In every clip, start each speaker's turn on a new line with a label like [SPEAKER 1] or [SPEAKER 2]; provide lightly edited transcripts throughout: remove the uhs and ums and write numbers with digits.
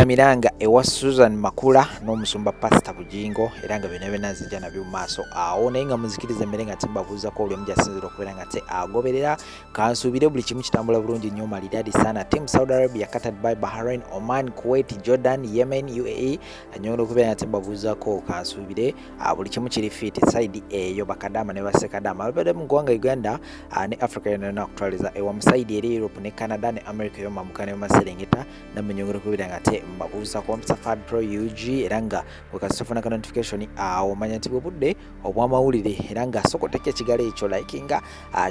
[SPEAKER 1] Mazigana Miranga ewa Susan Makula n'omusumba Pastor Bujingo era nga bino binazija nabyo maaso awo naye nga muzikiriza merenga timbabuza ko olemu jasinziro kubera nga te agoberera kansubire buli kimu kitambula bulungi nnyo malidadi sana. Team Saudi Arabia, Qatar, Bahrain, Oman, Kuwait, Jordan, Yemen, UAE anyoro kubera nga timbabuza ko kansubire buli kimu kiri fit side eyo bakadama ne basekadama abade mu gwanga Uganda ne Africa na actualiza ewa mside eri Europe ne Canada ne America yo mamukane maserengeta na munyongoro kubera nga te mbabuza ko Msafad Pro UG eranga wakasofuna notification awo manya nti budde obwamawulire eranga sokoteke kigale ekyo likinga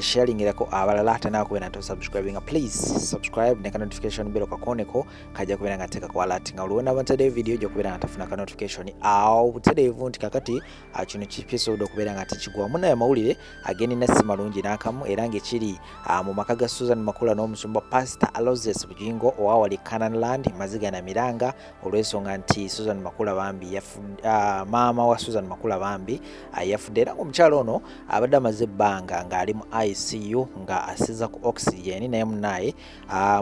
[SPEAKER 1] sharing erako abalala atana kubera to subscribing please subscribe ne notification bell kakoneko kajja kubera nga teka kwa alert nga olwona bantade video jo kubera nga tafuna notification awo butede event kakati kino episode okubera nga tikigwa muna ya mawulire ageni nasi malungi nakamu eranga ekiri mu makaga Susan Makula n'omusumba Pastor Alozes Bujingo owawali Canaan Mazigana Miranga olwesonga nti Susan Makula bambi mama wa Susan Makula bambi yafudde era omukyalo ono abadde amaze ebbanga ng'ali mu ICU nga asiza ku oxygen naye munaye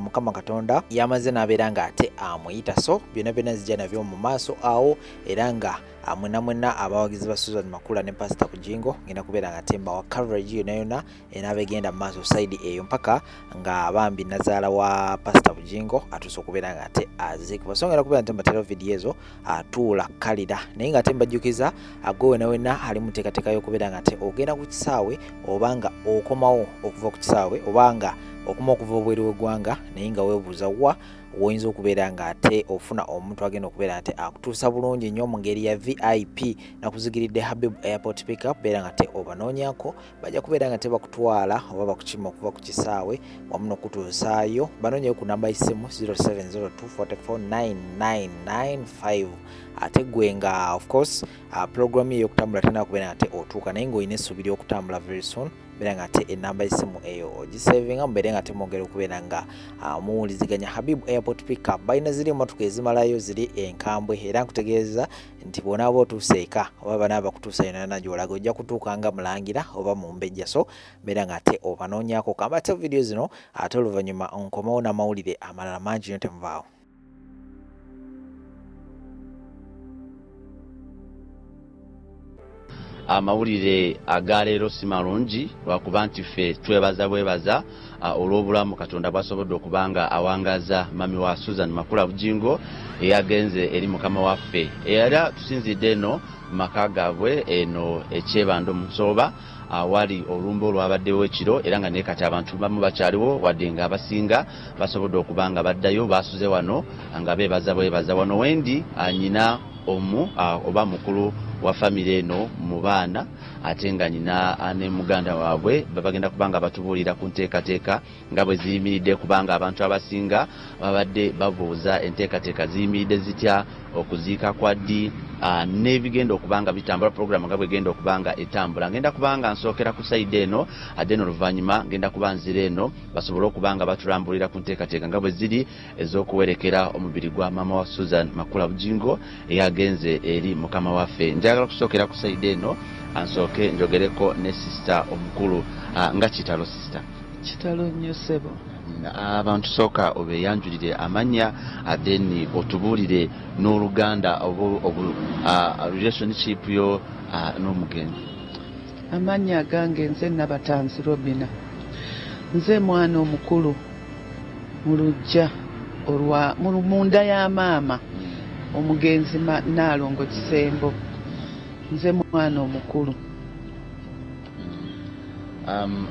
[SPEAKER 1] Mukama Katonda yamaze n'abeera nga ate amuyita so byonna zijja nabyo mu maaso awo era nga mwena abawagizi ba Susan Makula ne Pastor Bujingo ngenda kubeera nga temba wa coverage yona enabegenda mu maaso side eyo mpaka nga bambi nazaala wa Pastor Bujingo atuso kubeera nga ate aziku basongera kubeera nti mbatero video ezo atula kalira naye nga temba jukiza agowe nawena ali mutekateka yo kubeera nga ate ogenda ku kisaawe obanga okomawo okuva ku kisaawe obanga okuma okuva obweru w'eggwanga naye nga weebuuza wa woyinza okubeera nga ate ofuna omuntu agenda okubeera ate akutuusa bulungi nnyo mu ngeri ya VIP nakuzigiridde Habib Airport Pickup beera nga te obanoonyako bajja kubeera nga te bakutwala oba bakukima okuva ku kisaawe wamu n'okutuusaayo banoonyeyo ku namba y'essimu 0702449995 ate gwe nga of course program eyo okutambula tena kubeera nga te otuuka naye ng'olina essuubi okutambula very soon beera nga te enamba y'essimu eyo ogisavinga mubeere nga temwongera okubeera nga muwuliziganya Habib Airport Pickup balina ziri emmotoka ezimalayo ziri enkambwe era nkutegeeza nti bonaaba otuuse eka oba banaaba kutuusa yona nagyolaga ojja kutuuka nga mulangira oba mu mbejja so beera nga ate obanoonyako kamba ate video zino ate oluvannyuma nkomawo n'amawulire amalala mangi nyo temuvaawo.
[SPEAKER 2] Amawulire agaleero si malungi lwakuba nti ffe twebaza olw'obulamu Katonda bwasobodde okubanga awangaza mami wa Susan Makula Bujingo eyagenze eri mukama waffe era tusinzidde eno mu maka gaabwe eno ekyebando mu Nsooba awali olumba olwabaddewo ekiro era nga naye kati abantu bamu bakyaliwo wadde nga abasinga basobodde okubanga baddayo basuze wano nga beebaza wano wendi anyina omu oba mukulu wa family eno mu baana ate nga nyina ne muganda waabwe babagenda kubanga batubuulira ku nteekateeka nga bwe ziyimiridde kubanga abantu abasinga babadde babuuza enteekateeka ziyimiridde zitya okuziika kwa ddi n'ebigenda okubanga bitambula program nga bwegenda okubanga etambula ngenda kubanga nsookera ku side eno ate n'oluvannyuma ngenda kuba nzira eno basobole okubanga batulambulira ku nteekateeka nga bwe ziri ez'okuwerekera omubiri gwa mama wa Susan Makula Bujingo eyagenze eri mukama waffe. Njagala kusookera ku side eno ansooke njogereko ne sister omukulu nga kitalo sister
[SPEAKER 3] kitalo nnyo ssebo
[SPEAKER 2] abantu sooka obeeyanjulire amannya adeni otubuulire n'oluganda relationship yo n'omugenzi.
[SPEAKER 3] Amannya agange nze Nabatanzi Robina, nze mwana omukulu mu luggya munda ya maama omugenzi Naalongo Kisembo, nze mwana omukulu.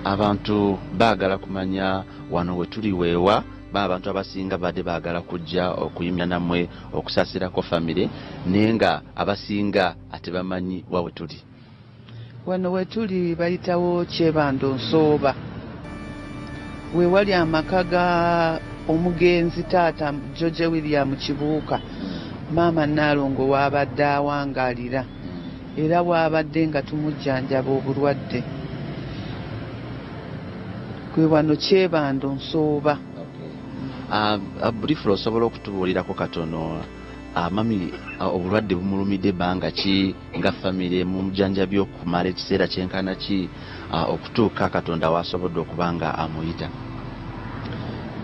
[SPEAKER 2] Abantu baagala kumanya wano we tuli weewa abantu abasinga badde baagala kujja okuyimya nammwe okusaasirako famire naye nga abasinga ate bamanyi wawe tuli.
[SPEAKER 3] Wano we tuli bayitawo Kyebando Nsooba we wali amaka ga omugenzi taata George William Kibuuka maama Naalongo waabadde awangaalira era waabadde nga tumujjanjaba obulwadde kwe wano Kyebando Nsooba.
[SPEAKER 2] Briefly osobola okutubuulirako katono mami obulwadde bumulumidde ebbanga ki nga famire mumujjanjabye okumala ekiseera kyenkana ki okutuuka Katonda waasobodde okubanga amuyita?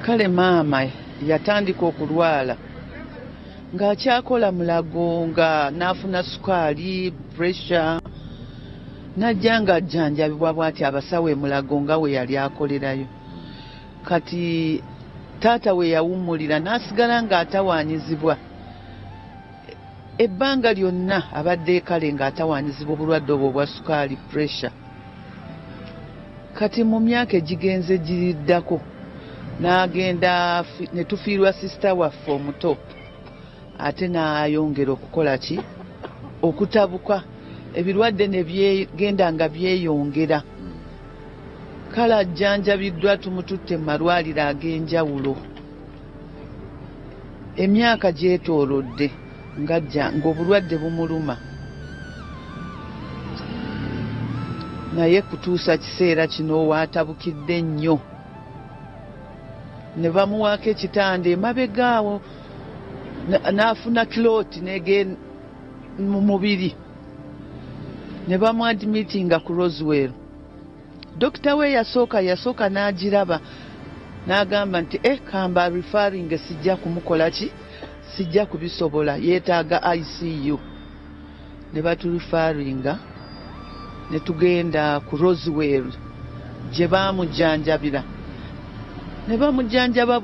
[SPEAKER 3] Kale maama yatandika okulwala ng'akyakola mulago nga n'afuna sukaali pressure najja ng'ajjanjabibwa bw'ati abasawo e Mulago nga we yali akolerayo. Kati taata we yawummulira n'asigala ng'atawaanyizibwa ebbanga lyonna abadde kale ng'atawaanyizibwa obulwadde obwo obwa sukaali pressure. Kati mu myaka egigenze giriddako n'agenda ne tufiirwa sisita waffe omuto ate n'ayongera okukola ki okutabuka ebirwadde ne byegenda nga byeyongera. Kale ajjanjabiddwa tumututte mu malwaliro ag'enjawulo. Emyaka gyetoolodde ng'obulwadde bumuluma. Naye kutuusa kiseera kino waatabukidde nnyo. Ne bamuwaako ekitanda emabegaawo n'afuna kilooti mu mubiri. Ne bamuadimitinga ku Roswell. Dokita we yasooka n'agiraba n'agamba nti kamba referring sijja kumukola ki sijja kubisobola yeetaaga ICU. Ne baturifaringa ne tugenda ku Roswell gye baamujjanjabira. Ne bamujjanjaba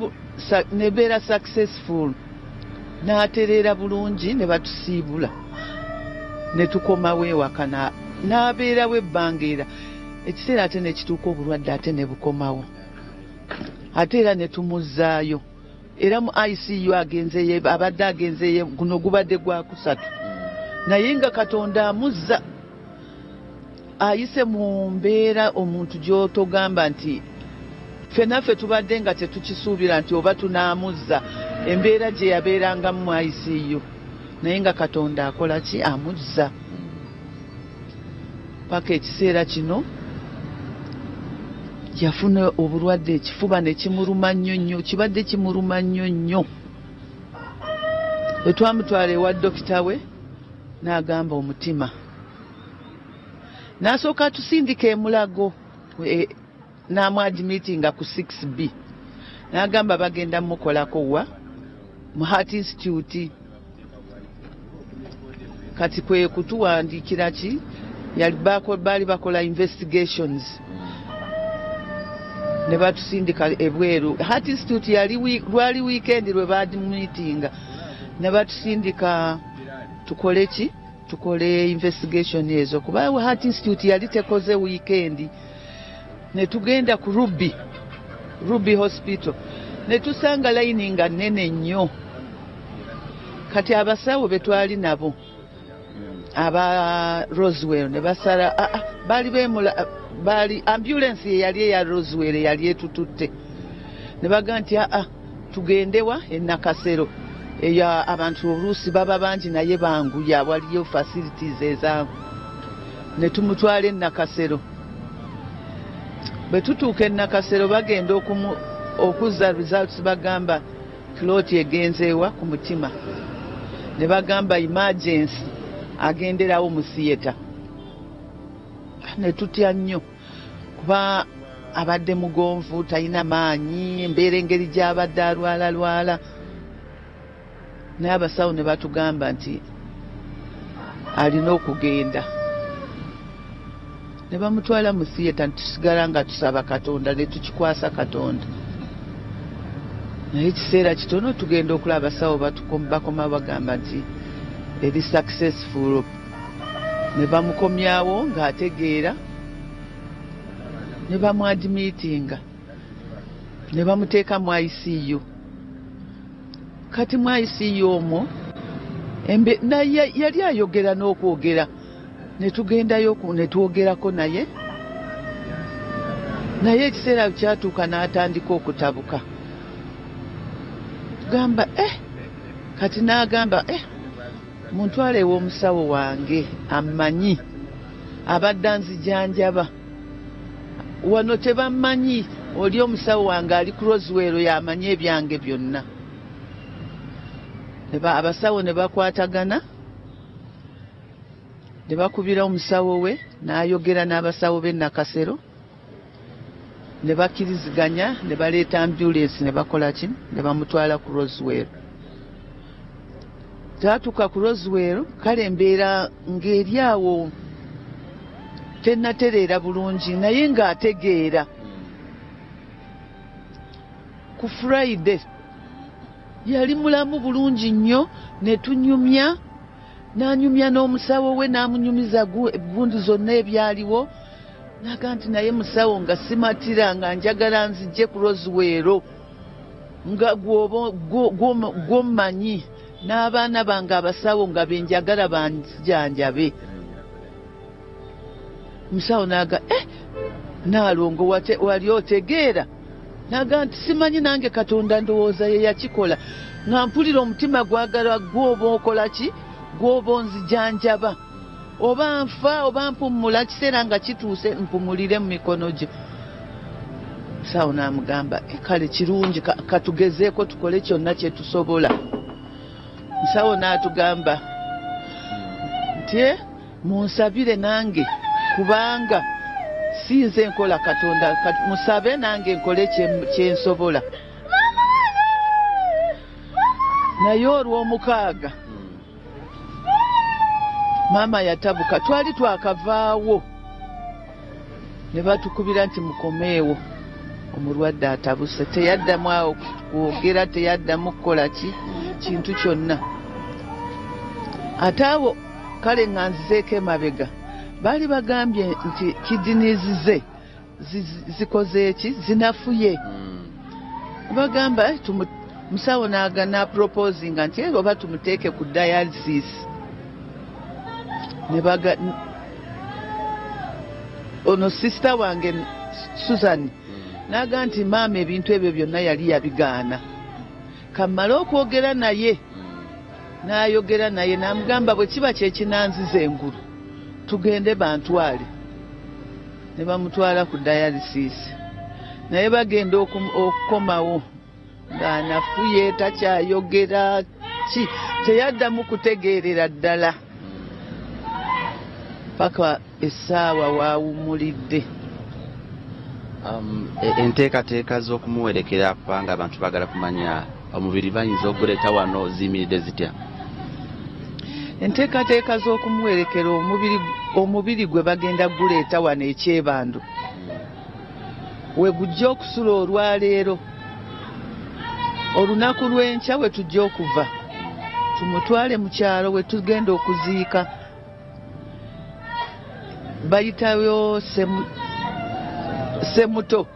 [SPEAKER 3] ne beera successful n'atereera bulungi ne batusiibula ne tukomawo ewaka n'abeerawo ebbanga ekiseera ate ne kituuka obulwadde ate ne bukomawo ate era ne tumuzzaayo era mu ICU abadde agenzeeyo guno gubadde gwa kusatu naye nga Katonda amuzza ayise mu mbeera omuntu gy'otogamba nti ffenaffe tubadde nga tetukisuubira nti oba tunaamuzza embeera gye yabeerangamu mu ICU naye nga Katonda akola ki amuzza paka ekiseera kino yafuna obulwadde ekifuba ne kimuluma nnyo kibadde kimuluma nnyo bwe twamutwala ewa dokita we n'agamba omutima n'asooka atusindika e Mulago n'amwadimitinga ku 6B n'agamba bagenda mukolako wa mu Heart Institute. Kati kwe kutuwandiikira ki baali bakola investigations ne batusindika ebweru. Heart Institute lwali weekend lwe baadimitinga ne batusindika tukole investigation ezo kuba Heart Institute yali tekoze weekend. Ne tugenda ku Ruby Hospital ne tusanga layini nga nnene nnyo. Kati abasawo be twali nabo aba Roswell ne basala bali ambulance yali eya Roswell yali etututte ne baga nti tugendewa e Nakasero eya abantu oluusi baba bangi naye banguya waliyo facilities ezangu ne tumutwala e Nakasero. Bwe tutuuka e Nakasero bagenda okuzza results bagamba kilooti egenzeewa ku mutima ne bagamba emergency agenderawo mu theatre. Ne tutya nnyo kuba abadde mugonvu talina maanyi embeera engeri gy'abadde alwala naye abasawo ne batugamba nti alina okugenda. Ne bamutwala mu theatre tusigala nga tusaba Katonda ne tukikwasa Katonda. Naye ekiseera kitono tugenda okulaba abasawo bakoma bagamba nti eri successful. Ne bamukomyawo ng'ategeera ne bamuadimitinga ne bamuteeka mu ICU. Kati mu ICU omwo yali ayogera n'okwogera ne tugendayo ne twogerako naye ekiseera kyatuuka n'atandika okutabuka gamba kati n'agamba muntwale ew'omusawo wange amanyi abadde anzijanjaba wano tebammanyi oli omusawo wange ali ku Roswell yamanyi ebyange byonna. Abasawo ne bakwatagana ne bakubira omusawo we n'ayogera n'abasawo b'e Nakasero ne bakkiriziganya ne baleeta ambulance ne bakola ki ne bamutwala ku Roswell. taatuka ku Roswell kale mbeera ng'eri awo tennatereera bulungi naye ng'ategeera. Ku Friday yali mulamu bulungi nnyo ne tunyumya n'anyumya n'omusawo we n'amunyumiza ebbundi zonna ebyaliwo naga nti naye musawo nga simatira nga njagala nzijje ku Roswell nga gw'omanyi n'abaana bange abasawo nga benjagala banzijanjabe. Musawo naga Naalongo wali otegeera? Naga nti simanyi nange Katonda ndowooza ye yakikola nga mpulira omutima gwagala gw'oba okola ki gw'oba onzijanjaba oba nfa oba mpummula kiseera nga kituuse mpumulire mu mikono gye. Musawo n'amugamba kale kirungi katugezeeko tukole kyonna kye tusobola. Musawo n'atugamba nti munsabire nange kubanga sinze nkola Katonda musabe nange nkole kyensobola. Naye olw'omukaaga maama yatabuka twali twakavaawo ne batukubira nti mukomeewo omulwadde atabuse teyaddamu awo kwogera teyaddamu kukola kintu kyonna. Ate awo kale nga nzizeeko emabega baali bagambye nti kidinizi ze zikoze eki zinafuye. Bagamba musawo na proposinga nti oba tumuteeke ku dialysis. Ono sister wange Susan naga nti maama ebintu ebyo byonna yali yabigaana. Kamala okwogera naye n'ayogera naye n'amugamba bwe kiba kyekinanziza engulu tugende bantwale. Ne bamutwala ku dialysis naye bagenda okukomawo ng'anafuye takyayogera teyaddamu kutegeerera ddala paka essaawa waawummulidde.
[SPEAKER 2] Enteekateeka z'okumuwerekera kubanga abantu bagala kumanya omubiri bayinza okuleeta wano ziyimiridde zitya?
[SPEAKER 3] Enteekateeka z'okumuwerekera omubiri gwe bagenda guleeta wano ekyebando we gujja okusula olwaleero. Olunaku lw'enkya we tujja okuva tumutwale mu kyalo we tugenda okuziika. Bayitayo Semuto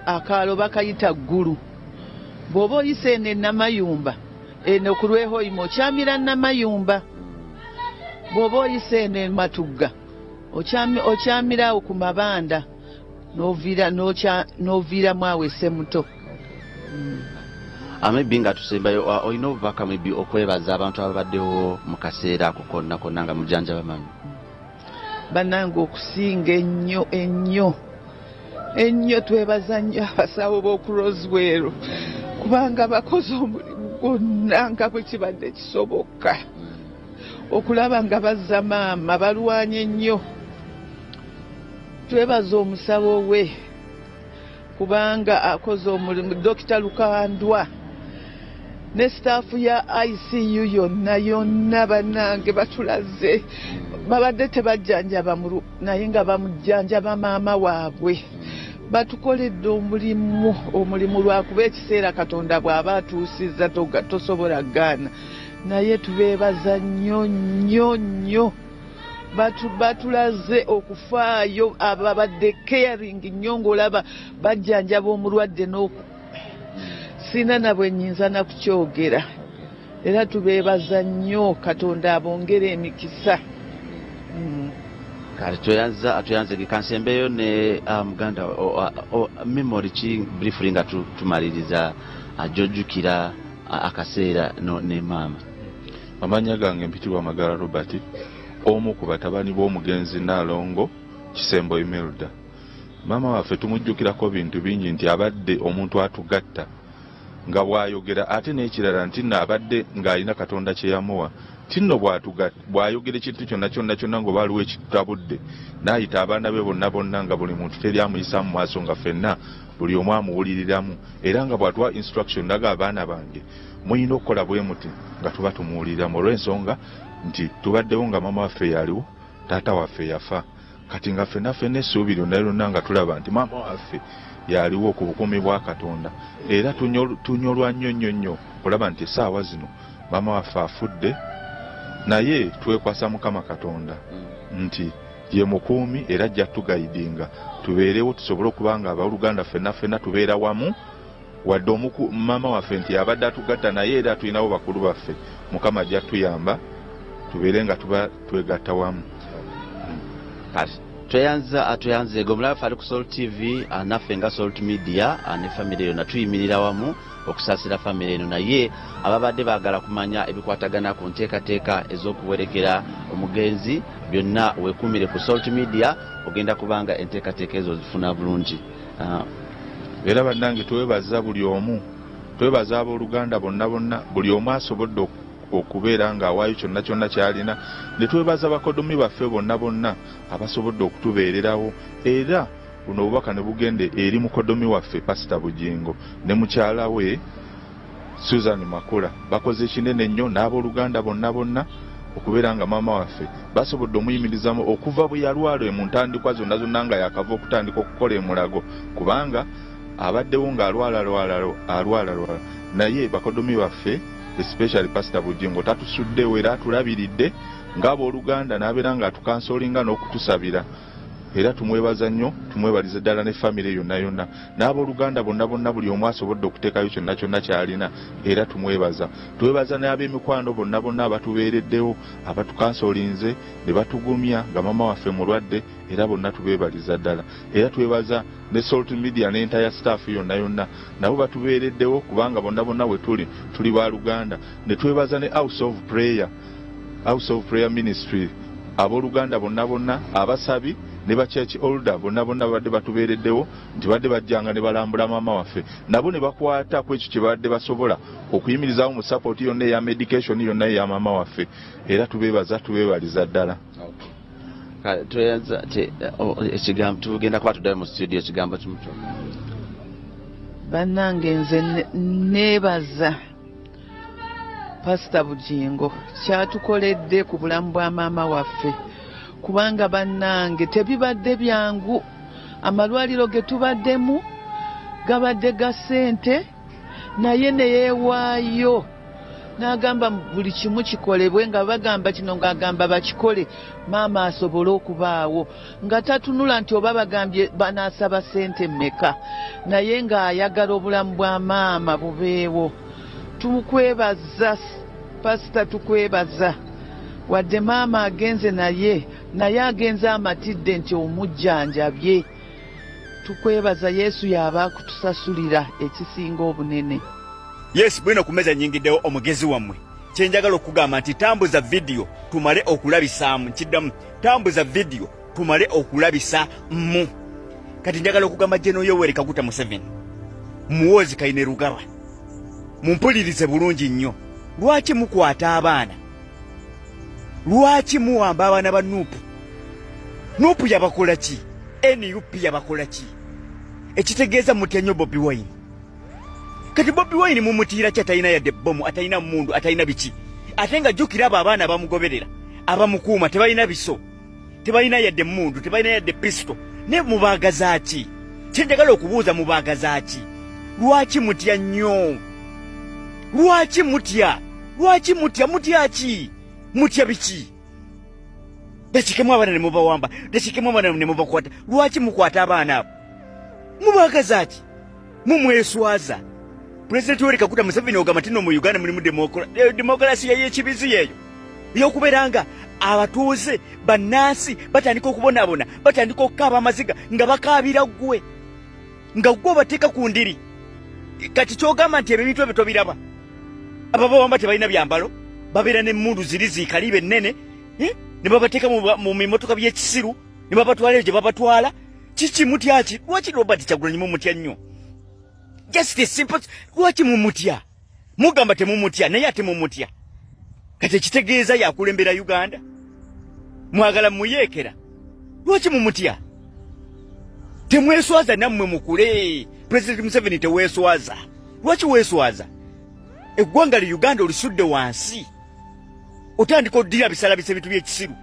[SPEAKER 3] akaalo bakayita Ggulu. Bw'oba oyise eno Namayumba eno ku Lwehoyima okyamira Namayumba. Bw'oba oyise eno Matugga okyamira awo ku Mabanda n'oviiramu awo Semuto.
[SPEAKER 2] Maybe nga tusembayo olina obubaka maybe okwebaza abantu ababaddewo mu kaseera ako konna konna nga mujanjaba mami?
[SPEAKER 3] Bannange okusinga ennyo twebaza nnyo abasawo b'oku Roswell kubanga bakoze omulimu gwonna nga bwe kibadde kisoboka okulaba nga bazza maama balwanye nnyo. Twebaza omusawo we kubanga akoze omulimu. Dr. Lukandwa ne staafu ya ICU yonna bannange batulaze babadde tebajjanjaba naye nga bamujjanjaba maama waabwe. Batukoledde omulimu lwakuba ekiseera Katonda bw'aba atuusizza tosobola gaana. Naye tubeebaza nnyo batulaze okufaayo ababadde caring nnyo ng'olaba bajjanjaba omulwadde sina na bwe nnyinza na kukyogera. Era tubeebaza nnyo Katonda abongere emikisa.
[SPEAKER 2] Kale tuyanze kansembeyo ne muganda memory ki briefly nga tumaliriza ajojjukira akaseera ne maama.
[SPEAKER 4] Amanya gange mpitirwa Magala Robert, omu ku batabani b'omugenzi Naalongo Kisembo Imelda. Maama waffe tumujjukirako bintu bingi nti abadde omuntu atugatta nga bw'ayogera ate n'ekirala nti abadde ng'alina Katonda kye yamuwa. Tinno bw'ayogera ekintu kyonna ngo baaliwo ekitabudde n'ayita abaana be bonna nga buli muntu teri amuyisa mu maaso nga ffenna buli omu amuwuliriramu era nga bw'atuwa instruction naga abaana bange muyina okukola bwe muti nga tuba tumuwulira mu lw'ensonga nti tubaddewo nga mama waffe yaliwo taata waffe yafa kati nga ffenaffe n'essuubi lyonna lyonna nga tulaba nti mama waffe yaliwo ku bukuumi bwa Katonda era tunyolwa nnyo okulaba nti essaawa zino mama waffe afudde naye twekwasa Mukama Katonda nti ye mukuumi era ajja tugayidinga tubeerewo tusobole okubanga abooluganda ffenna tubeera wamu wadde mama waffe nti abadde atugatta naye era tulinawo bakulu baffe Mukama ajja tuyamba tubeere nga tuba twegatta wamu.
[SPEAKER 2] Tweyanze gomulafu ali ku Salt TV naffe nga Salt Media ne family yonna tuyimirira wamu okusaasira family eno naye ababadde baagala kumanya ebikwatagana ku nteekateeka ez'okuwerekera omugenzi byonna weekumire ku Salt Media ogenda kubanga enteekateeka ezo zifuna bulungi.
[SPEAKER 4] Era bannange twebaza buli omu twebaza abooluganda bonna buli omu asobodde okubeera ng'awaayo kyonna kyalina ne twebaza bakodomi baffe bonna abasobodde okutubeererawo era buno obubaka ne bugende eri mukodomi waffe Pastor Bugingo ne mukyala we Susan Makula bakoze ekinene nnyo n'abooluganda bonna okubeera nga mama waffe basobodde omuyimirizamu okuva bwe yalwala mu ntandikwa zonna nga yakava okutandika okukola emulago kubanga abaddewo ng'alwala naye bakodomi baffe especially Pastor Bugingo tatusuddewo era atulabiridde ng'abooluganda n'abeera nga atukansolinga n'okutusabira era tumwebaza nnyo tumwebaliza ddala ne family yonna n'abooluganda bonna buli omu asobodde okuteekayo kyonna kyalina era twebaza n'ab'emikwano bonna abatubeereddewo abatukansolinze ne batugumya nga mama waffe mulwadde era bonna tubeebaliza ddala era twebaza ne Salt Media ne entire staff yonna nabo batubeereddewo kubanga bonna we tuli baluganda ne twebaza ne House of Prayer Ministry abooluganda bonna abasabi ne ba church older bonna badde batubeereddewo nti badde bajjanga ne balambula mama waffe nabo ne bakwata ku ekyo kye badde basobola okuyimirizaawo mu support yonna eya medication yonna eya mama waffe era tubeebaliza ddala.
[SPEAKER 2] Ekigambo tugenda kuba tuddayo mu studio ekigambo kimuto
[SPEAKER 3] bannange nze neebaza Pastor Bugingo kyatukoledde ku bulamu bwa maama waffe kubanga bannange tebibadde byangu amalwaliro ge tubaddemu gabadde ga ssente naye ne yeewaayo n'agamba buli kimu kikolebwe nga bagamba kino ng'agamba bakikole maama asobole okubaawo nga tatunula nti oba bagambye banaasaba ssente mmeka naye ng'ayagala obulamu bwa maama bubeewo. Tukwebaza Pastor, tukwebaza wadde maama agenze naye agenze amatidde nti omujjanjabye. Tukwebaza Yesu yaba akutusasulira ekisinga obunene.
[SPEAKER 5] Yes, bwino kumeza nyingiddewo omugezi wammwe kyenjagala okugamba nti tambuza video tumale okulabisaamu kiddamu tambuza video tumale okulabisa mu kati njagala okugamba General Yoweri Kaguta Museveni muwozi Kaine Rugaba mumpulirize bulungi nnyo lwaki mukwata abaana lwaki muwamba abaana ba Nuupu yabakola ki NUP yabakola ki ekitegeeza mutya nnyo Bobi Wine kati Bobi Wine mumutiira ki atalina yadde bbomu atalina mundu atalina biki ate nga jjukira abo abaana abamugoberera abamukuuma tebalina biso tebalina yadde mundu tebalina yadde pisto ne mubaagaza ki kyenjagala okubuuza mubaagaza ki lwaki mutya nnyo lwaki mutya ki mutya biki dakikemu abaana ne mubawamba dakikemu abaana ne mubakwata lwaki mukwata abaana abo mubaagaza ki mumweswaza President Yoweri Kaguta Museveni ogamba tino mu Uganda mulimu demokrasi y'ekibizi yeyo yokuberanga abatuuze bannansi batandika okubonaabona batandika okukaaba amaziga nga bakaabira ggwe nga ggwe bateeka ku ndiri kati kyogamba nti ebintu ebyo tobiraba ababawamba tebalina byambalo babeera n'emmundu ziri ziikalibe ennene ne babateeka mu mimotoka by'ekisiru ne babatwala eyo gye babatwala kiki mutya ki lwaki Robert Kyagulanyi mumutya nnyo just a simple lwaki mumutya mugamba temumutya naye ate mumutya kati ekitegeeza yakulembera Uganda mwagala muyeekera lwaki mumutya temweswaza nammwe mukule President Museveni teweeswaza lwaki weeswaza eggwanga li Uganda olisudde wansi otandika oddira bisalabise bitu by'ekisiru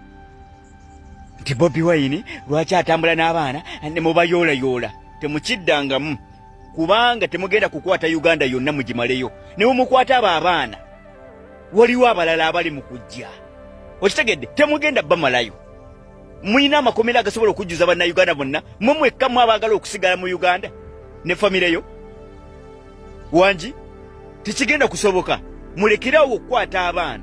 [SPEAKER 5] nti Bobi Wine lwaki atambula n'abaana ne mubayoolayoola temukiddangamu kubanga temugenda kukwata Uganda yonna mugimaleyo ne mumukwata abo abaana waliwo abalala abali mu kujja okitegedde temugenda bamalayo muyina amakomera agasobola okujjuza bannayuganda bonna mwekkamu abaagala okusigala mu Uganda ne famireyo wangi tekigenda kusoboka mulekerawo okukwata abaana